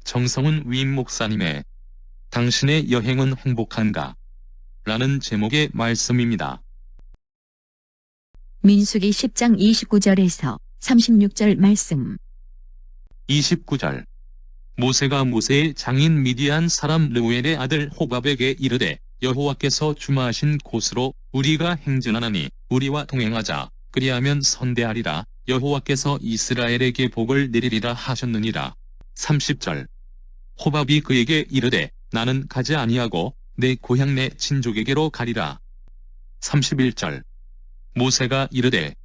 정성훈 위임 목사님의 당신의 여행은 행복한가? 라는 제목의 말씀입니다. 민수기 10장 29절에서 36절 말씀. 29절. 모세가 모세의 장인 미디안 사람 르우엘의 아들 호밥에게 이르되 여호와께서 주마하신 곳으로 우리가 행진하나니 우리와 동행하자. 그리하면 선대하리라. 여호와께서 이스라엘에게 복을 내리리라 하셨느니라. 30절. 호밥이 그에게 이르되 나는 가지 아니하고 내 고향 내 친족에게로 가리라. 31절. 모세가 이르되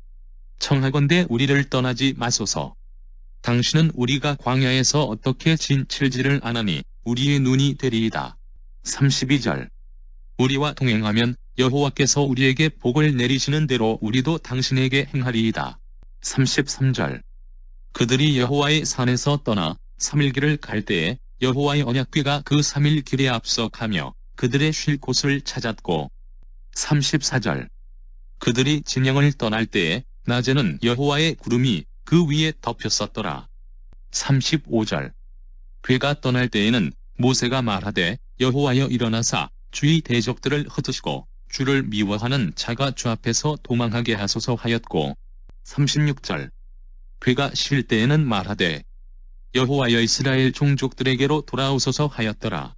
청하건대 우리를 떠나지 마소서. 당신은 우리가 광야에서 어떻게 진칠지를 아나니 우리의 눈이 되리이다. 32절. 우리와 동행하면 여호와께서 우리에게 복을 내리시는 대로 우리도 당신에게 행하리이다. 33절. 그들이 여호와의 산에서 떠나 3일 길을 갈 때에 여호와의 언약궤가 그 3일 길에 앞서 가며 그들의 쉴 곳을 찾았고. 34절. 그들이 진영을 떠날 때에 낮에는 여호와의 구름이 그 위에 덮였었더라. 35절. 궤가 떠날 때에는 모세가 말하되 여호와여 일어나사 주의 대적들을 흩으시고 주를 미워하는 자가 주 앞에서 도망하게 하소서 하였고. 36절. 궤가 쉴 때에는 말하되 여호와여 이스라엘 종족들에게로 돌아오소서 하였더라.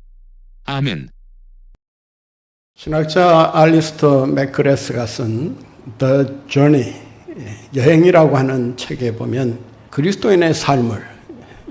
아멘. 신학자 알리스터 맥그레스가 쓴 The Journey, 여행이라고 하는 책에 보면 그리스도인의 삶을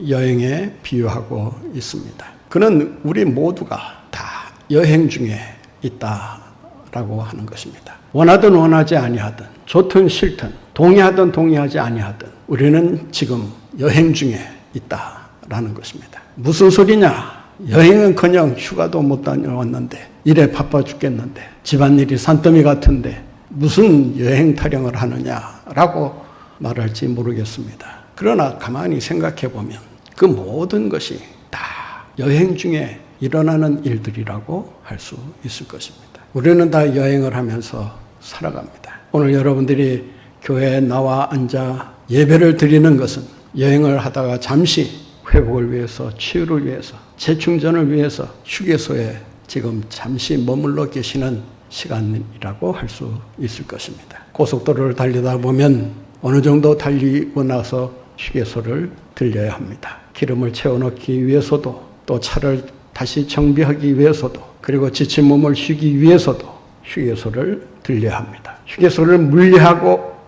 여행에 비유하고 있습니다. 그는 우리 모두가 다 여행 중에 있다라고 하는 것입니다. 원하든 원하지 아니하든, 좋든 싫든, 동의하든 동의하지 아니하든 우리는 지금 여행 중에 있다라는 것입니다. 무슨 소리냐? 여행은커녕 휴가도 못 다녀왔는데 일에 바빠 죽겠는데 집안일이 산더미 같은데 무슨 여행 타령을 하느냐라고 말할지 모르겠습니다. 그러나 가만히 생각해 보면 그 모든 것이 다 여행 중에 일어나는 일들이라고 할 수 있을 것입니다. 우리는 다 여행을 하면서 살아갑니다. 오늘 여러분들이 교회에 나와 앉아 예배를 드리는 것은 여행을 하다가 잠시 회복을 위해서, 치유를 위해서, 재충전을 위해서 휴게소에 지금 잠시 머물러 계시는 시간이라고 할 수 있을 것입니다. 고속도로를 달리다 보면 어느 정도 달리고 나서 휴게소를 들려야 합니다. 기름을 채워넣기 위해서도, 또 차를 다시 정비하기 위해서도, 그리고 지친 몸을 쉬기 위해서도 휴게소를 들려야 합니다. 휴게소를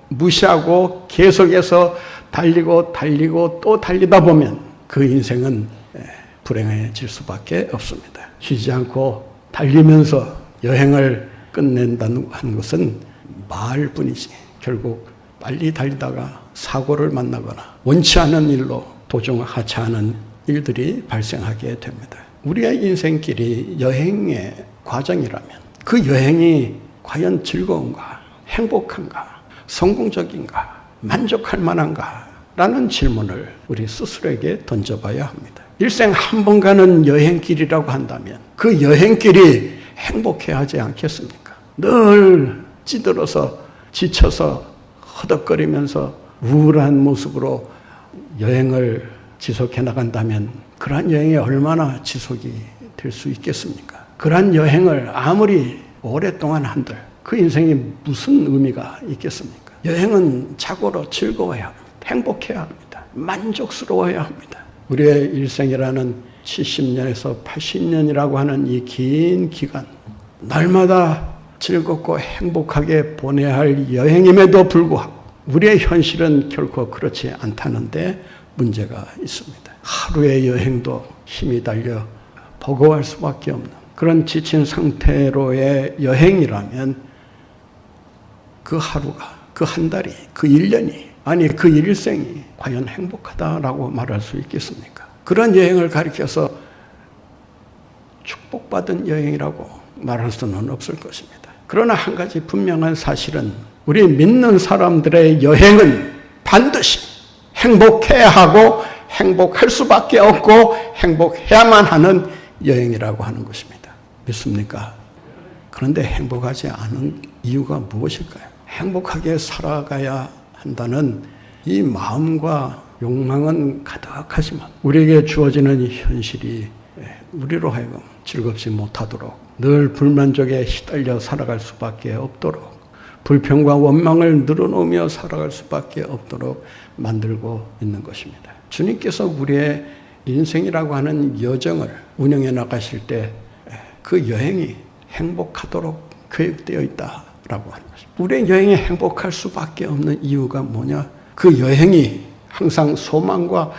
무시하고 계속해서 달리고 또 달리다 보면 그 인생은 불행해질 수밖에 없습니다. 쉬지 않고 달리면서 여행을 끝낸다는 것은 말뿐이지 결국 빨리 달리다가 사고를 만나거나 원치 않은 일로 도중 하차하는 일들이 발생하게 됩니다. 우리의 인생길이 여행의 과정이라면 그 여행이 과연 즐거운가, 행복한가, 성공적인가, 만족할 만한가 라는 질문을 우리 스스로에게 던져봐야 합니다. 일생 한 번 가는 여행길이라고 한다면 그 여행길이 행복해야 하지 않겠습니까? 늘 찌들어서 지쳐서 허덕거리면서 우울한 모습으로 여행을 지속해 나간다면 그러한 여행이 얼마나 지속이 될 수 있겠습니까? 그러한 여행을 아무리 오랫동안 한들 그 인생이 무슨 의미가 있겠습니까? 여행은 자고로 즐거워야 합니다. 행복해야 합니다. 만족스러워야 합니다. 우리의 일생이라는 70년에서 80년이라고 하는 이 긴 기간, 날마다 즐겁고 행복하게 보내야 할 여행임에도 불구하고 우리의 현실은 결코 그렇지 않다는데 문제가 있습니다. 하루의 여행도 힘이 달려 버거워할 수밖에 없는 그런 지친 상태로의 여행이라면 그 하루가, 그 한 달이, 그 1년이, 아니 그 일생이 과연 행복하다라고 말할 수 있겠습니까? 그런 여행을 가리켜서 축복받은 여행이라고 말할 수는 없을 것입니다. 그러나 한 가지 분명한 사실은 우리 믿는 사람들의 여행은 반드시 행복해야 하고 행복할 수밖에 없고 행복해야만 하는 여행이라고 하는 것입니다. 믿습니까? 그런데 행복하지 않은 이유가 무엇일까요? 행복하게 살아가야 한다는 이 마음과 욕망은 가득하지만 우리에게 주어지는 현실이 우리로 하여금 즐겁지 못하도록 늘 불만족에 시달려 살아갈 수밖에 없도록 불평과 원망을 늘어놓으며 살아갈 수밖에 없도록 만들고 있는 것입니다. 주님께서 우리의 인생이라고 하는 여정을 운영해 나가실 때 그 여행이 행복하도록 계획되어 있다라고 하는 것입니다. 우리의 여행이 행복할 수밖에 없는 이유가 뭐냐? 그 여행이 항상 소망과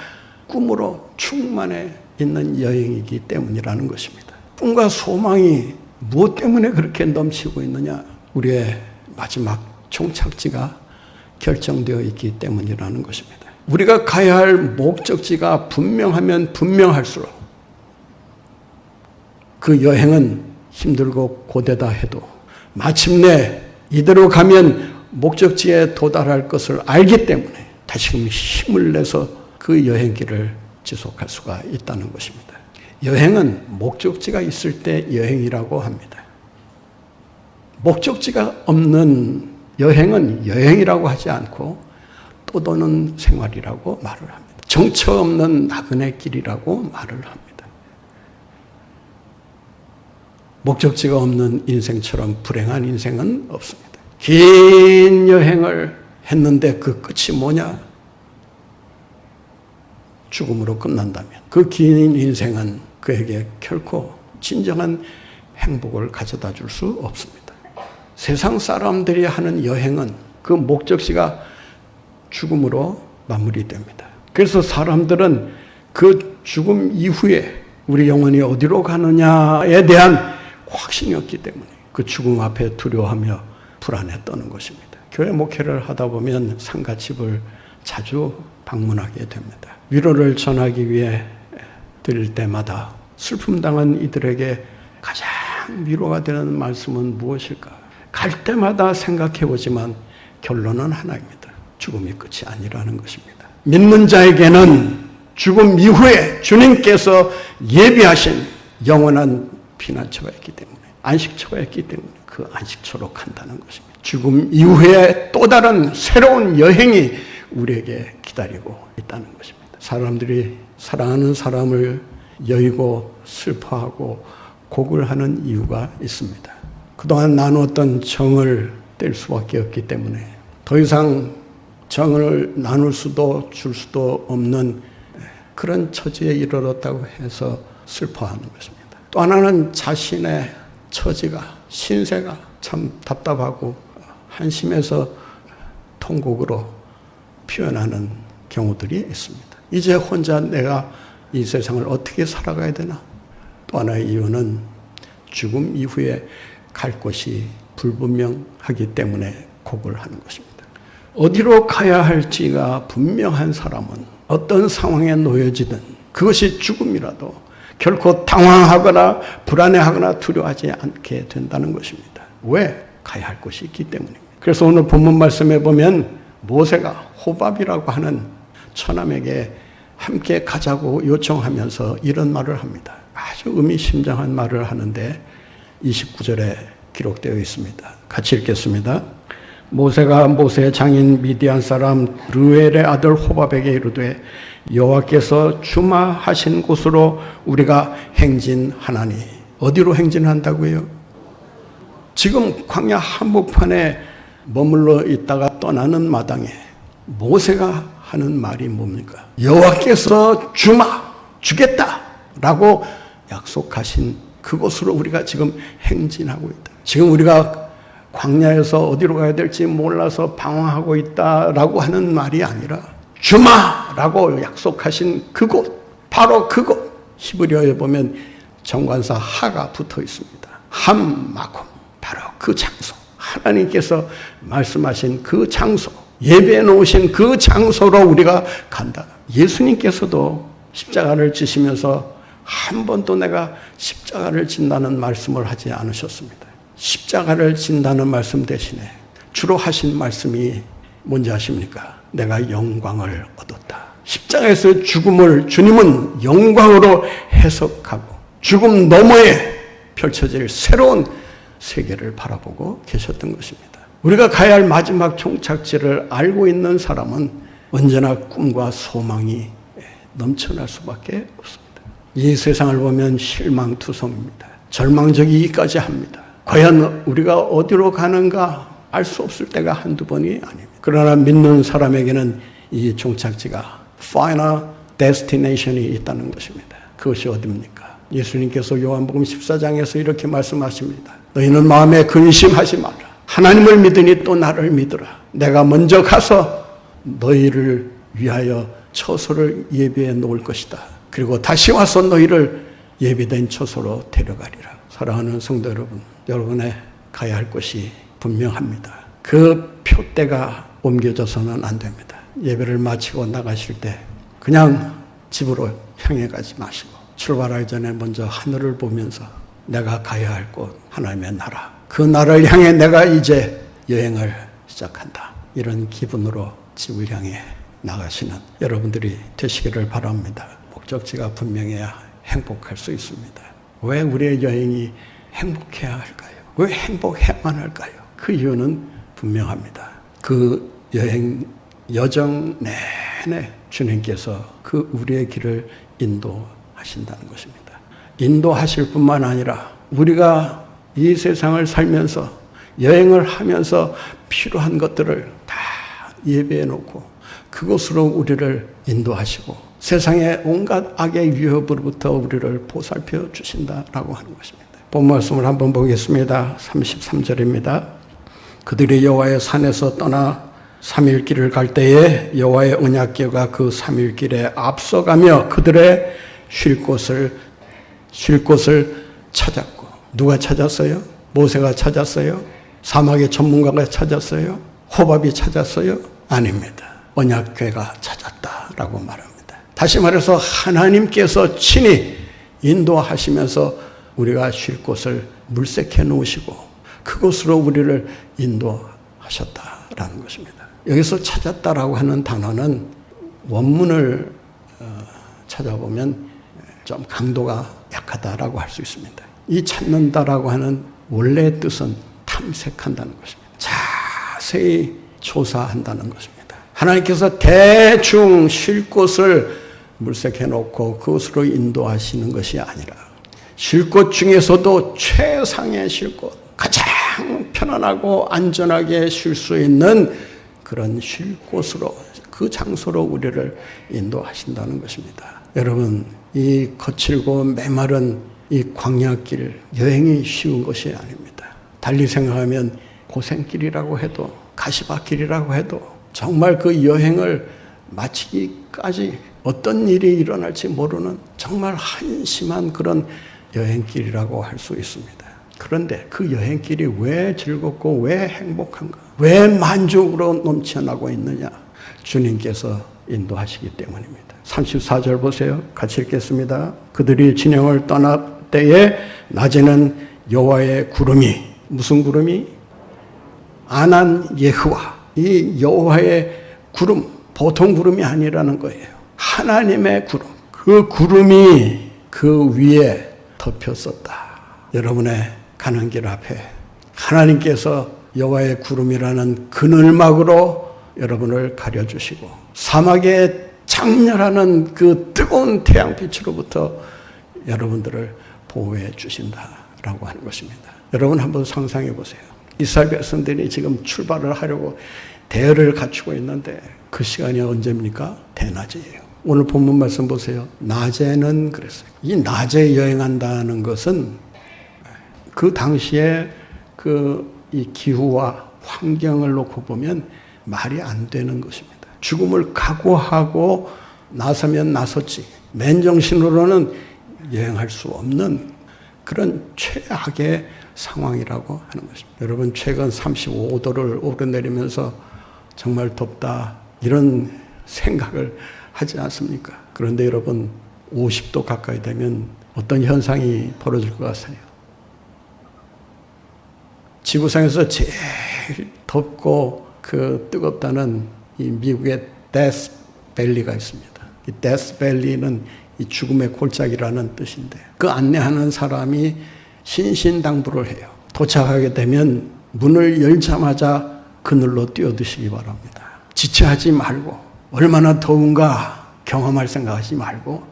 꿈으로 충만해 있는 여행이기 때문이라는 것입니다. 꿈과 소망이 무엇 때문에 그렇게 넘치고 있느냐? 우리의 마지막 종착지가 결정되어 있기 때문이라는 것입니다. 우리가 가야 할 목적지가 분명하면 분명할수록 그 여행은 힘들고 고되다 해도 마침내 이대로 가면 목적지에 도달할 것을 알기 때문에 다시금 힘을 내서 그 여행길을 지속할 수가 있다는 것입니다. 여행은 목적지가 있을 때 여행이라고 합니다. 목적지가 없는 여행은 여행이라고 하지 않고 떠도는 생활이라고 말을 합니다. 정처 없는 나그네 길이라고 말을 합니다. 목적지가 없는 인생처럼 불행한 인생은 없습니다. 긴 여행을 했는데 그 끝이 뭐냐? 죽음으로 끝난다면 그 긴 인생은 그에게 결코 진정한 행복을 가져다 줄 수 없습니다. 세상 사람들이 하는 여행은 그 목적지가 죽음으로 마무리됩니다. 그래서 사람들은 그 죽음 이후에 우리 영혼이 어디로 가느냐에 대한 확신이 없기 때문에 그 죽음 앞에 두려워하며 불안에 떠는 것입니다. 교회 목회를 하다 보면 상가집을 자주 방문하게 됩니다. 위로를 전하기 위해 드릴 때마다 슬픔 당한 이들에게 가장 위로가 되는 말씀은 무엇일까? 갈 때마다 생각해 보지만 결론은 하나입니다. 죽음이 끝이 아니라는 것입니다. 믿는 자에게는 죽음 이후에 주님께서 예비하신 영원한 피난처가 있기 때문에, 안식처가 있기 때문에 그 안식처로 간다는 것입니다. 죽음 이후에 또 다른 새로운 여행이 우리에게 기다리고 있다는 것입니다. 사람들이 사랑하는 사람을 여의고 슬퍼하고 곡을 하는 이유가 있습니다. 그동안 나누었던 정을 뗄 수밖에 없기 때문에 더 이상 정을 나눌 수도 줄 수도 없는 그런 처지에 이르렀다고 해서 슬퍼하는 것입니다. 또 하나는 자신의 처지가, 신세가 참 답답하고 한심해서 통곡으로 표현하는 경우들이 있습니다. 이제 혼자 내가 이 세상을 어떻게 살아가야 되나? 또 하나의 이유는 죽음 이후에 갈 곳이 불분명하기 때문에 곡을 하는 것입니다. 어디로 가야 할지가 분명한 사람은 어떤 상황에 놓여지든 그것이 죽음이라도 결코 당황하거나 불안해하거나 두려워하지 않게 된다는 것입니다. 왜? 가야 할 곳이 있기 때문입니다. 그래서 오늘 본문 말씀에 보면 모세가 호밥이라고 하는 처남에게 함께 가자고 요청하면서 이런 말을 합니다. 아주 의미심장한 말을 하는데 29절에 기록되어 있습니다. 같이 읽겠습니다. 모세가 모세의 장인 미디안 사람 르웰의 아들 호밥에게 이르되 여호와께서 주마하신 곳으로 우리가 행진하나니. 어디로 행진한다고요? 지금 광야 한복판에 머물러 있다가 떠나는 마당에 모세가 하는 말이 뭡니까? 여호와께서 주겠다라고 약속하신 그곳으로 우리가 지금 행진하고 있다. 지금 우리가 광야에서 어디로 가야 될지 몰라서 방황하고 있다라고 하는 말이 아니라 주마라고 약속하신 그곳, 바로 그곳. 히브리어에 보면 정관사 하가 붙어 있습니다. 함마콤, 바로 그 장소. 하나님께서 말씀하신 그 장소, 예배해 놓으신 그 장소로 우리가 간다. 예수님께서도 십자가를 지시면서 한 번도 내가 십자가를 진다는 말씀을 하지 않으셨습니다. 십자가를 진다는 말씀 대신에 주로 하신 말씀이 뭔지 아십니까? 내가 영광을 얻었다. 십자가에서 죽음을 주님은 영광으로 해석하고 죽음 너머에 펼쳐질 새로운 세계를 바라보고 계셨던 것입니다. 우리가 가야 할 마지막 종착지를 알고 있는 사람은 언제나 꿈과 소망이 넘쳐날 수밖에 없습니다. 이 세상을 보면 실망투성입니다. 절망적이기까지 합니다. 과연 우리가 어디로 가는가 알 수 없을 때가 한두 번이 아닙니다. 그러나 믿는 사람에게는 이 종착지가 final destination이 있다는 것입니다. 그것이 어디입니까? 예수님께서 요한복음 14장에서 이렇게 말씀하십니다. 너희는 마음에 근심하지 마라. 하나님을 믿으니 또 나를 믿으라. 내가 먼저 가서 너희를 위하여 처소를 예비해 놓을 것이다. 그리고 다시 와서 너희를 예비된 처소로 데려가리라. 사랑하는 성도 여러분, 여러분의 가야 할 곳이 분명합니다. 그 표대가 옮겨져서는 안 됩니다. 예배를 마치고 나가실 때 그냥 집으로 향해 가지 마시고 출발하기 전에 먼저 하늘을 보면서 내가 가야 할 곳 하나님의 나라, 그 나라를 향해 내가 이제 여행을 시작한다. 이런 기분으로 집을 향해 나가시는 여러분들이 되시기를 바랍니다. 목적지가 분명해야 행복할 수 있습니다. 왜 우리의 여행이 행복해야 할까요? 왜 행복해야만 할까요? 그 이유는 분명합니다. 그 여행 여정 내내 주님께서 그 우리의 길을 인도하신다는 것입니다. 인도하실 뿐만 아니라 우리가 이 세상을 살면서 여행을 하면서 필요한 것들을 다 예배해 놓고 그곳으로 우리를 인도하시고 세상의 온갖 악의 위협으로부터 우리를 보살펴 주신다라고 하는 것입니다. 본 말씀을 한번 보겠습니다. 33절입니다. 그들이 여호와의 산에서 떠나 3일 길을 갈 때에 여호와의 언약궤가 그 3일 길에 앞서가며 그들의 쉴 곳을 찾았고, 누가 찾았어요? 모세가 찾았어요? 사막의 전문가가 찾았어요? 호밥이 찾았어요? 아닙니다. 언약궤가 찾았다라고 말합니다. 다시 말해서 하나님께서 친히 인도하시면서 우리가 쉴 곳을 물색해 놓으시고 그곳으로 우리를 인도하셨다라는 것입니다. 여기서 찾았다라고 하는 단어는 원문을 찾아보면 좀 강도가 약하다라고 할 수 있습니다. 이 찾는다라고 하는 원래 뜻은 탐색한다는 것입니다. 자세히 조사한다는 것입니다. 하나님께서 대충 쉴 곳을 물색해 놓고 그것으로 인도하시는 것이 아니라 쉴 곳 중에서도 최상의 쉴 곳, 가장 편안하고 안전하게 쉴 수 있는 그런 쉴 곳으로, 그 장소로 우리를 인도하신다는 것입니다. 여러분, 이 거칠고 메마른 이 광야길, 여행이 쉬운 것이 아닙니다. 달리 생각하면 고생길이라고 해도, 가시밭길이라고 해도 정말 그 여행을 마치기까지 어떤 일이 일어날지 모르는 정말 한심한 그런 여행길이라고 할 수 있습니다. 그런데 그 여행길이 왜 즐겁고 왜 행복한가? 왜 만족으로 넘쳐나고 있느냐? 주님께서 인도하시기 때문입니다. 34절 보세요. 같이 읽겠습니다. 그들이 진영을 떠날 때에 낮에는 여호와의 구름이, 무슨 구름이? 아난 예흐와, 이 여호와의 구름, 보통 구름이 아니라는 거예요. 하나님의 구름, 그 구름이 그 위에 덮였었다. 여러분의 가는 길 앞에 하나님께서 여호와의 구름이라는 그늘막으로 여러분을 가려주시고 사막의 장렬하는 그 뜨거운 태양빛으로부터 여러분들을 보호해 주신다라고 하는 것입니다. 여러분 한번 상상해 보세요. 이스라엘 백성들이 지금 출발을 하려고 대열을 갖추고 있는데 그 시간이 언제입니까? 대낮이에요. 오늘 본문 말씀 보세요. 낮에는 그랬어요. 이 낮에 여행한다는 것은 그 당시에 이 기후와 환경을 놓고 보면 말이 안 되는 것입니다. 죽음을 각오하고 나서면 나섰지 맨정신으로는 여행할 수 없는 그런 최악의 상황이라고 하는 것입니다. 여러분, 최근 35도를 오르내리면서 정말 덥다 이런 생각을 하지 않습니까? 그런데 여러분, 50도 가까이 되면 어떤 현상이 벌어질 것 같아요? 지구상에서 제일 덥고 뜨겁다는 이 미국의 데스밸리가 있습니다. 이 데스밸리는 이 죽음의 골짜기라는 뜻인데 그 안내하는 사람이 신신당부를 해요. 도착하게 되면 문을 열자마자 그늘로 뛰어드시기 바랍니다. 지체하지 말고 얼마나 더운가 경험할 생각하지 말고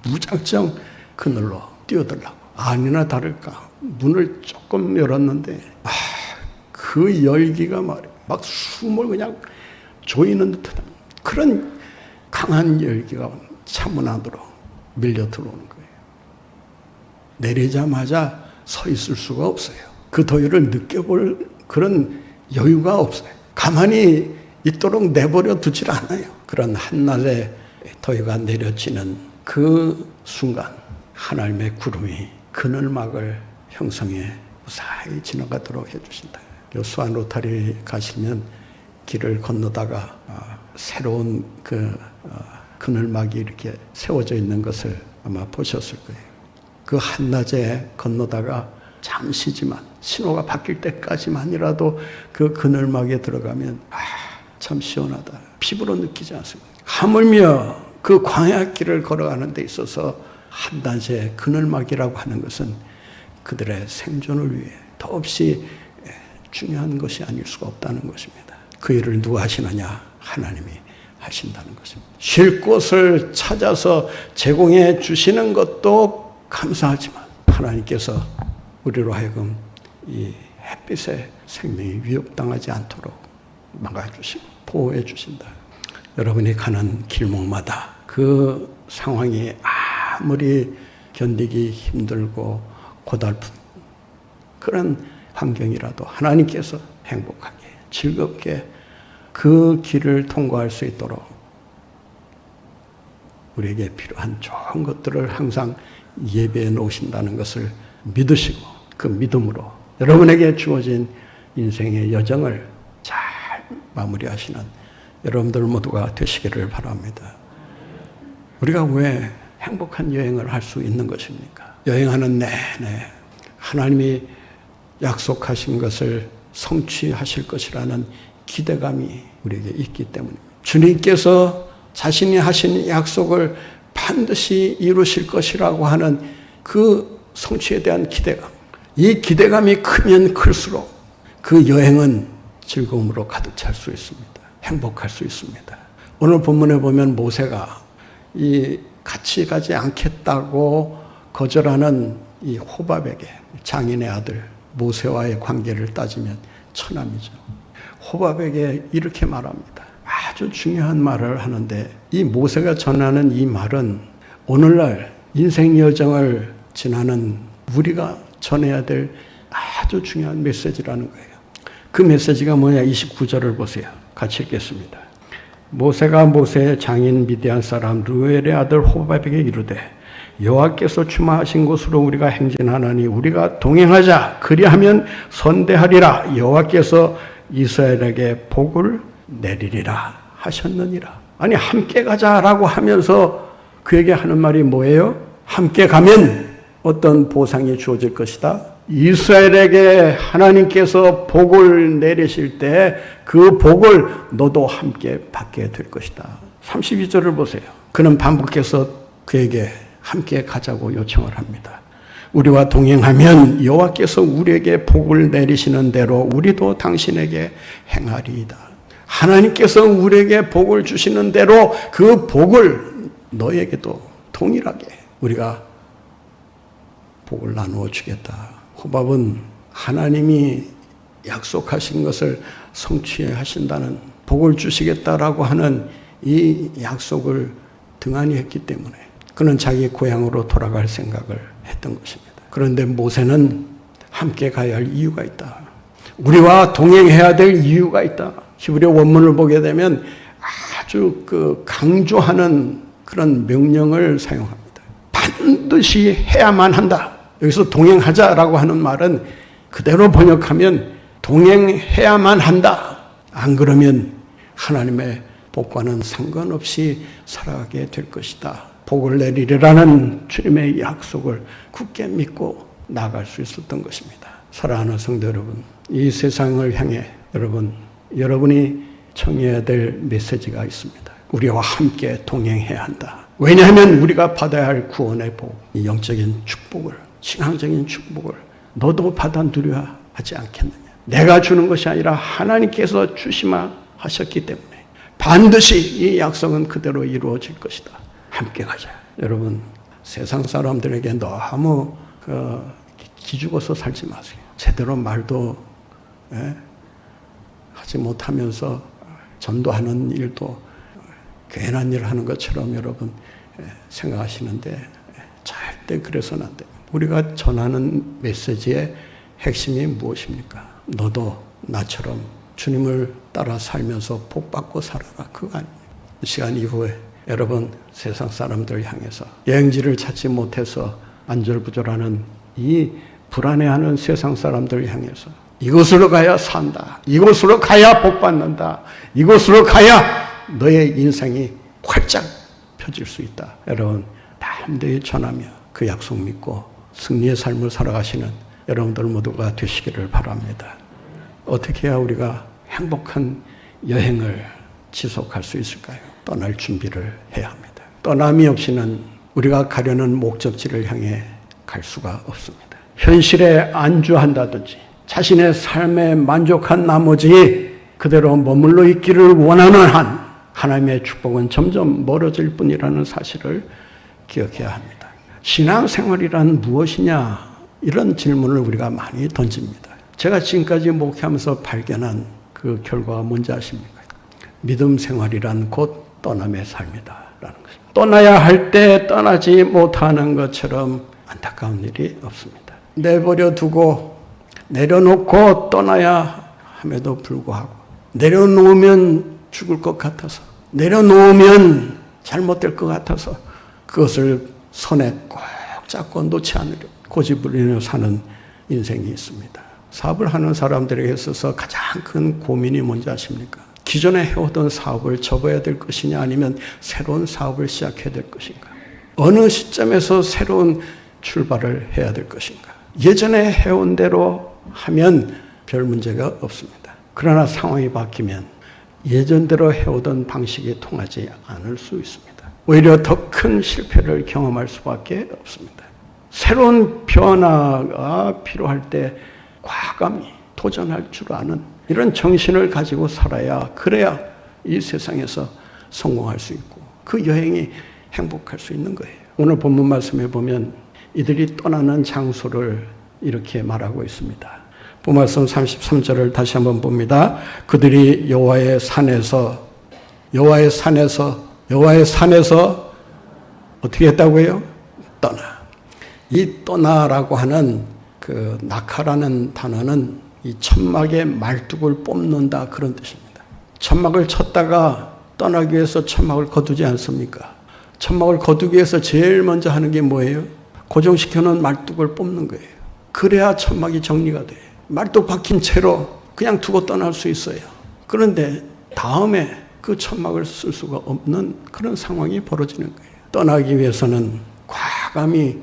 무작정 그늘로 뛰어들라고. 아니나 다를까 문을 조금 열었는데 그 열기가 말이야 막 숨을 그냥 조이는 듯한 그런 강한 열기가 창문 안으로 밀려 들어오는 거예요. 내리자마자 서 있을 수가 없어요. 그 더위를 느껴볼 그런 여유가 없어요. 가만히 있도록 내버려 두질 않아요. 그런 한낮에 더위가 내려지는 그 순간 하나님의 구름이 그늘막을 형성해 무사히 지나가도록 해주신다. 수안 로타리 가시면 길을 건너다가 새로운 그늘막이 이렇게 세워져 있는 것을 아마 보셨을 거예요. 그 한낮에 건너다가 잠시지만 신호가 바뀔 때까지만이라도 그 그늘막에 들어가면 참 시원하다. 피부로 느끼지 않습니다. 하물며 그 광야길을 걸어가는 데 있어서 한낮의 그늘막이라고 하는 것은 그들의 생존을 위해 더없이 중요한 것이 아닐 수가 없다는 것입니다. 그 일을 누가 하시느냐? 하나님이 하신다는 것입니다. 쉴 곳을 찾아서 제공해 주시는 것도 감사하지만 하나님께서 우리로 하여금 이 햇빛에 생명이 위협당하지 않도록 막아주시고 보호해 주신다. 여러분이 가는 길목마다 그 상황이 아무리 견디기 힘들고 고달픈 그런 환경이라도 하나님께서 행복하게 즐겁게 그 길을 통과할 수 있도록 우리에게 필요한 좋은 것들을 항상 예배해 놓으신다는 것을 믿으시고 그 믿음으로 여러분에게 주어진 인생의 여정을 잘 마무리하시는 여러분들 모두가 되시기를 바랍니다. 우리가 왜 행복한 여행을 할 수 있는 것입니까? 여행하는 내내 하나님이 약속하신 것을 성취하실 것이라는 기대감이 우리에게 있기 때문입니다. 주님께서 자신이 하신 약속을 반드시 이루실 것이라고 하는 그 성취에 대한 기대감. 이 기대감이 크면 클수록 그 여행은 즐거움으로 가득 찰 수 있습니다. 행복할 수 있습니다. 오늘 본문에 보면 모세가 이 같이 가지 않겠다고 거절하는 이 호밥에게 장인의 아들 모세와의 관계를 따지면 처남이죠. 호밥에게 이렇게 말합니다. 아주 중요한 말을 하는데 이 모세가 전하는 이 말은 오늘날 인생 여정을 지나는 우리가 전해야 될 아주 중요한 메시지라는 거예요. 그 메시지가 뭐냐? 29절을 보세요. 같이 읽겠습니다. 모세가 모세의 장인 미디안 사람 르우엘의 아들 호밥에게 이르되 여호와께서 추마하신 곳으로 우리가 행진하나니 우리가 동행하자. 그리하면 선대하리라. 여호와께서 이스라엘에게 복을 내리리라 하셨느니라. 아니 함께 가자라고 하면서 그에게 하는 말이 뭐예요? 함께 가면 어떤 보상이 주어질 것이다. 이스라엘에게 하나님께서 복을 내리실 때 그 복을 너도 함께 받게 될 것이다. 32절을 보세요. 그는 반복해서 그에게 함께 가자고 요청을 합니다. 우리와 동행하면 여호와께서 우리에게 복을 내리시는 대로 우리도 당신에게 행하리이다. 하나님께서 우리에게 복을 주시는 대로 그 복을 너에게도 동일하게 우리가 복을 나누어 주겠다. 호밥은 하나님이 약속하신 것을 성취하신다는 복을 주시겠다라고 하는 이 약속을 등한히 했기 때문에 그는 자기 고향으로 돌아갈 생각을 했던 것입니다. 그런데 모세는 함께 가야 할 이유가 있다. 우리와 동행해야 될 이유가 있다. 히브리어 원문을 보게 되면 아주 강조하는 그런 명령을 사용합니다. 반드시 해야만 한다. 여기서 동행하자라고 하는 말은 그대로 번역하면 동행해야만 한다. 안 그러면 하나님의 복과는 상관없이 살아가게 될 것이다. 복을 내리리라는 주님의 약속을 굳게 믿고 나아갈 수 있었던 것입니다. 사랑하는 성도 여러분, 이 세상을 향해 여러분이 청해야 될 메시지가 있습니다. 우리와 함께 동행해야 한다. 왜냐하면 우리가 받아야 할 구원의 복, 이 영적인 축복을, 신앙적인 축복을 너도 받아 누려야 하지 않겠느냐. 내가 주는 것이 아니라 하나님께서 주시마 하셨기 때문에 반드시 이 약속은 그대로 이루어질 것이다. 함께 가자. 여러분, 세상 사람들에게 너무 기죽어서 살지 마세요. 제대로 말도 하지 못하면서 전도하는 일도 괜한 일을 하는 것처럼 여러분 생각하시는데 절대 그래서는 안 돼요. 우리가 전하는 메시지의 핵심이 무엇입니까? 너도 나처럼 주님을 따라 살면서 복받고 살아라. 그거 아닙니다. 이 시간 이후에 여러분 세상 사람들 향해서 여행지를 찾지 못해서 안절부절하는 이 불안해하는 세상 사람들 향해서 이곳으로 가야 산다. 이곳으로 가야 복받는다. 이곳으로 가야 너의 인생이 활짝 펴질 수 있다. 여러분 담대히 전하며 그 약속 믿고 승리의 삶을 살아가시는 여러분들 모두가 되시기를 바랍니다. 어떻게 해야 우리가 행복한 여행을 지속할 수 있을까요? 떠날 준비를 해야 합니다. 떠남이 없이는 우리가 가려는 목적지를 향해 갈 수가 없습니다. 현실에 안주한다든지 자신의 삶에 만족한 나머지 그대로 머물러 있기를 원하는 한 하나님의 축복은 점점 멀어질 뿐이라는 사실을 기억해야 합니다. 신앙생활이란 무엇이냐? 이런 질문을 우리가 많이 던집니다. 제가 지금까지 목회하면서 발견한 그 결과가 뭔지 아십니까? 믿음 생활이란 곧 떠남의 삶이다 라는 것입니다. 떠나야 할 때 떠나지 못하는 것처럼 안타까운 일이 없습니다. 내버려 두고 내려놓고 떠나야 함에도 불구하고 내려놓으면 죽을 것 같아서 내려놓으면 잘못될 것 같아서 그것을 손에 꼭 잡고 놓지 않으려 고집부리며 사는 인생이 있습니다. 사업을 하는 사람들에게 있어서 가장 큰 고민이 뭔지 아십니까? 기존에 해오던 사업을 접어야 될 것이냐 아니면 새로운 사업을 시작해야 될 것인가? 어느 시점에서 새로운 출발을 해야 될 것인가? 예전에 해온 대로 하면 별 문제가 없습니다. 그러나 상황이 바뀌면 예전대로 해오던 방식이 통하지 않을 수 있습니다. 오히려 더 큰 실패를 경험할 수밖에 없습니다. 새로운 변화가 필요할 때 과감히 도전할 줄 아는 이런 정신을 가지고 살아야 그래야 이 세상에서 성공할 수 있고 그 여행이 행복할 수 있는 거예요. 오늘 본문 말씀에 보면 이들이 떠나는 장소를 이렇게 말하고 있습니다. 본문 말씀 33절을 다시 한번 봅니다. 그들이 여호와의 산에서 어떻게 했다고요? 떠나. 이 떠나라고 하는 그 낙하라는 단어는 이 천막의 말뚝을 뽑는다 그런 뜻입니다. 천막을 쳤다가 떠나기 위해서 천막을 거두지 않습니까? 천막을 거두기 위해서 제일 먼저 하는 게 뭐예요? 고정시켜놓은 말뚝을 뽑는 거예요. 그래야 천막이 정리가 돼요. 말뚝 박힌 채로 그냥 두고 떠날 수 있어요. 그런데 다음에 그 천막을 쓸 수가 없는 그런 상황이 벌어지는 거예요. 떠나기 위해서는 과감히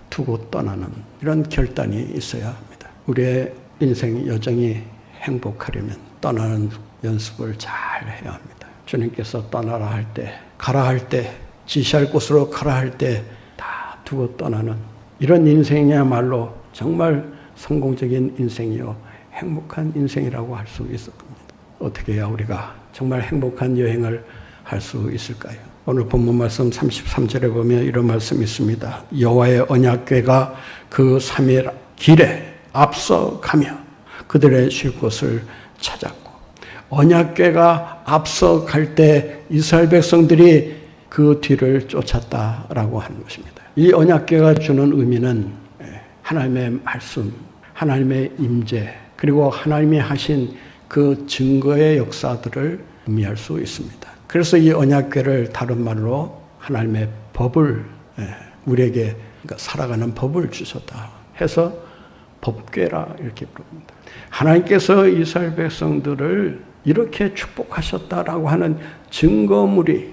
두고 떠나는 이런 결단이 있어야 합니다. 우리의 인생 여정이 행복하려면 떠나는 연습을 잘 해야 합니다. 주님께서 떠나라 할 때, 가라 할 때, 지시할 곳으로 가라 할 때 다 두고 떠나는 이런 인생이야말로 정말 성공적인 인생이요 행복한 인생이라고 할 수 있을 겁니다. 어떻게 해야 우리가 정말 행복한 여행을 할 수 있을까요? 오늘 본문 말씀 33절에 보면 이런 말씀이 있습니다. 여호와의 언약궤가 그 3일 길에 앞서 가며 그들의 쉴 곳을 찾았고 언약궤가 앞서 갈 때 이스라엘 백성들이 그 뒤를 쫓았다라고 하는 것입니다. 이 언약궤가 주는 의미는 하나님의 말씀, 하나님의 임재, 그리고 하나님이 하신 그 증거의 역사들을 의미할 수 있습니다. 그래서 이 언약궤를 다른 말로 하나님의 법을 우리에게 그러니까 살아가는 법을 주셨다 해서 법궤라 이렇게 부릅니다. 하나님께서 이스라엘 백성들을 이렇게 축복하셨다라고 하는 증거물이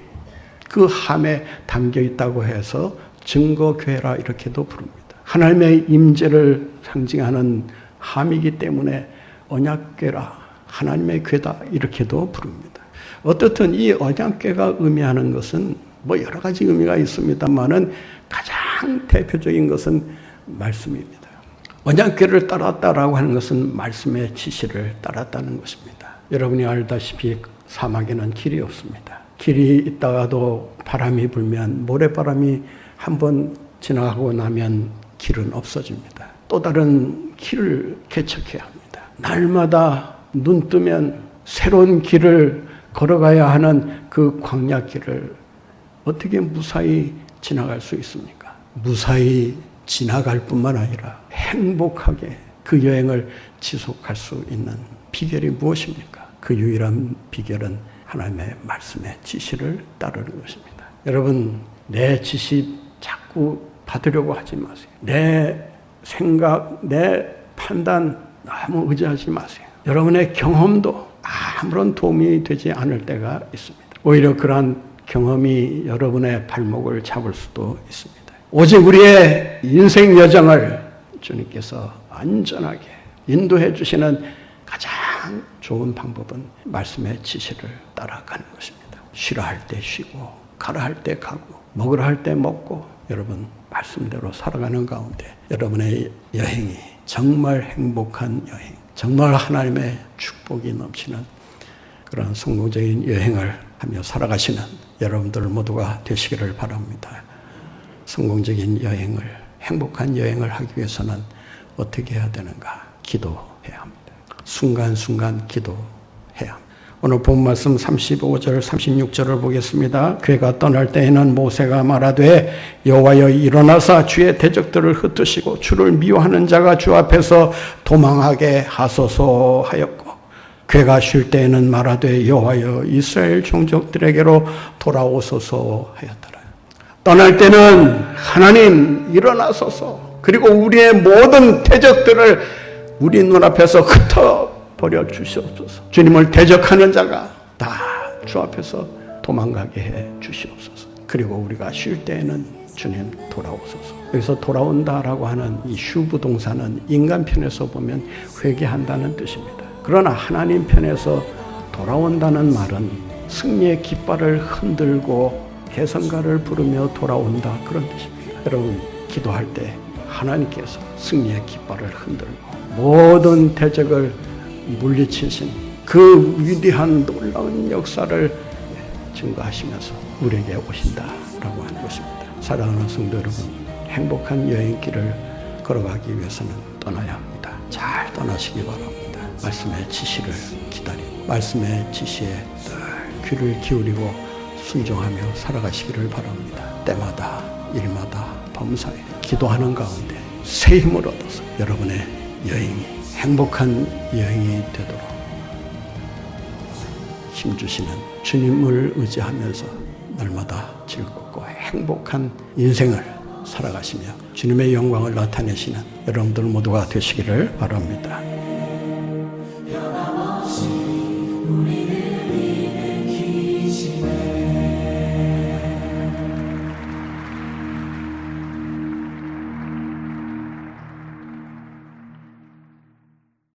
그 함에 담겨 있다고 해서 증거궤라 이렇게도 부릅니다. 하나님의 임재를 상징하는 함이기 때문에 언약궤라 하나님의 궤다 이렇게도 부릅니다. 어떻든 이 언약궤가 의미하는 것은 뭐 여러 가지 의미가 있습니다만은 가장 대표적인 것은 말씀입니다. 언약궤를 따랐다라고 하는 것은 말씀의 지시를 따랐다는 것입니다. 여러분이 알다시피 사막에는 길이 없습니다. 길이 있다가도 바람이 불면 모래바람이 한번 지나가고 나면 길은 없어집니다. 또 다른 길을 개척해야 합니다. 날마다 눈 뜨면 새로운 길을 걸어가야 하는 그 광야길을 어떻게 무사히 지나갈 수 있습니까? 무사히 지나갈 뿐만 아니라 행복하게 그 여행을 지속할 수 있는 비결이 무엇입니까? 그 유일한 비결은 하나님의 말씀의 지시를 따르는 것입니다. 여러분, 내 지시 자꾸 받으려고 하지 마세요. 내 생각, 내 판단 너무 의지하지 마세요. 여러분의 경험도 아무런 도움이 되지 않을 때가 있습니다. 오히려 그러한 경험이 여러분의 발목을 잡을 수도 있습니다. 오직 우리의 인생 여정을 주님께서 안전하게 인도해 주시는 가장 좋은 방법은 말씀의 지시를 따라가는 것입니다. 쉬라 할 때 쉬고 가라 할 때 가고 먹으라 할 때 먹고 여러분 말씀대로 살아가는 가운데 여러분의 여행이 정말 행복한 여행, 정말 하나님의 축복이 넘치는 그런 성공적인 여행을 하며 살아가시는 여러분들 모두가 되시기를 바랍니다. 성공적인 여행을, 행복한 여행을 하기 위해서는 어떻게 해야 되는가? 기도해야 합니다. 순간순간 기도해야 합니다. 오늘 본 말씀 35절, 36절을 보겠습니다. 그가 떠날 때에는 모세가 말하되 여호와여 일어나사 주의 대적들을 흩으시고 주를 미워하는 자가 주 앞에서 도망하게 하소서 하였고 그가 쉴 때에는 말하되 여호와여 이스라엘 종족들에게로 돌아오소서 하였더라. 떠날 때는 하나님 일어나소서 그리고 우리의 모든 대적들을 우리 눈앞에서 흩어버려 주시옵소서. 주님을 대적하는 자가 다 주 앞에서 도망가게 해 주시옵소서. 그리고 우리가 쉴 때에는 주님 돌아오소서. 여기서 돌아온다라고 하는 이 슈브 동사는 인간 편에서 보면 회개한다는 뜻입니다. 그러나 하나님 편에서 돌아온다는 말은 승리의 깃발을 흔들고 개성가를 부르며 돌아온다 그런 뜻입니다. 여러분 기도할 때 하나님께서 승리의 깃발을 흔들고 모든 대적을 물리치신 그 위대한 놀라운 역사를 증거하시면서 우리에게 오신다라고 하는 것입니다. 사랑하는 성도 여러분, 행복한 여행길을 걸어가기 위해서는 떠나야 합니다. 잘 떠나시기 바랍니다. 말씀의 지시를 기다리고 말씀의 지시에 늘 귀를 기울이고 순종하며 살아가시기를 바랍니다. 때마다 일마다 범사에 기도하는 가운데 새 힘을 얻어서 여러분의 여행이 행복한 여행이 되도록 힘주시는 주님을 의지하면서 날마다 즐겁고 행복한 인생을 살아가시며 주님의 영광을 나타내시는 여러분들 모두가 되시기를 바랍니다.